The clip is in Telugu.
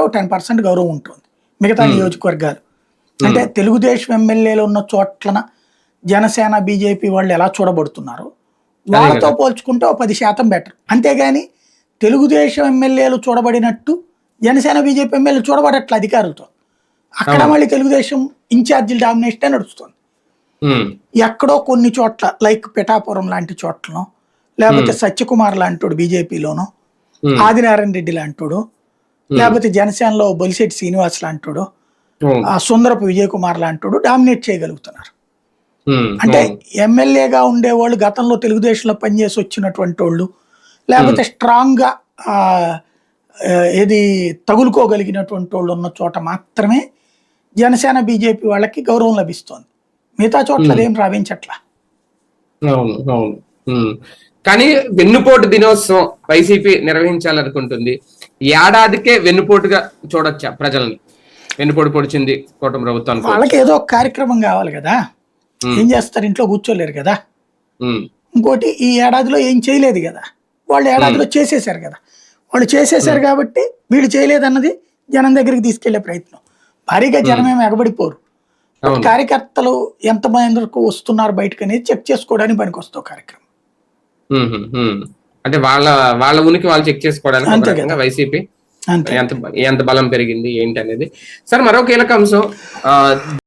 ఒక 10% గౌరవం ఉంటుంది మిగతా నియోజకవర్గాలు. అంటే తెలుగుదేశం ఎమ్మెల్యేలు ఉన్న చోట్లన జనసేన బీజేపీ వాళ్ళు ఎలా చూడబడుతున్నారు వాళ్ళతో పోల్చుకుంటే ఒక 10% బెటర్. అంతేగాని తెలుగుదేశం ఎమ్మెల్యేలు చూడబడినట్టు జనసేన బీజేపీ ఎమ్మెల్యేలు చూడబడట్ల అధికారులతో. అక్కడ మళ్ళీ తెలుగుదేశం ఇన్ఛార్జీల డామినేషన్ నడుస్తుంది. ఎక్కడో కొన్ని చోట్ల లైక్ పిఠాపురం లాంటి చోట్లను, లేకపోతే సత్యకుమార్ లాంటోడు బీజేపీలోను, ఆదినారాయణ రెడ్డి లాంటోడు, లేకపోతే జనసేనలో బొలిశెట్టి శ్రీనివాస్ లాంటోడు, సుందరపు విజయ్ కుమార్ లాంటోడు డామినేట్ చేయగలుగుతున్నారు. అంటే ఎమ్మెల్యేగా ఉండేవాళ్ళు గతంలో తెలుగుదేశంలో పనిచేసి వచ్చినటువంటి వాళ్ళు, లేకపోతే స్ట్రాంగ్ గా ఏది తగులుకోగలిగినటువంటి వాళ్ళు ఉన్న చోట మాత్రమే జనసేన బీజేపీ వాళ్ళకి గౌరవం లభిస్తోంది. మిగతా చోట్ల అదేం రావించట్లా. అవును అవును. కానీ వెన్నుపోటు దినోత్సవం వైసీపీ నిర్వహించాలనుకుంటుంది. ఏడాదికే వెన్నుపోటుగా చూడొచ్చా ప్రజల్ని? వెన్నుపోటు పొడిచింది కూటమి ప్రభుత్వం. వాళ్ళకి ఏదో ఒక కార్యక్రమం కావాలి కదా, ఏం చేస్తారు, ఇంట్లో కూర్చోలేరు కదా. ఇంకోటి ఈ ఏడాదిలో ఏం చేయలేదు కదా, వాళ్ళు ఏడాదిలో చేసేసారు కదా. వాళ్ళు చేసేసారు కాబట్టి వీళ్ళు చేయలేదన్నది జనం దగ్గరికి తీసుకెళ్లే ప్రయత్నం. భారీగా జనమేమి ఎగబడిపోరు. కార్యకర్తలు ఎంతమందికి వస్తున్నారు బయటకు అనేది చెక్ చేసుకోవడానికి పనికి వస్తావు కార్యక్రమం. అంటే వాళ్ళ ఉనికి వాళ్ళు చెక్ చేసుకోవడానికి వైసీపీ ఎంత బలం పెరిగింది ఏంటి అనేది. సార్ మరో కీలక అంశం,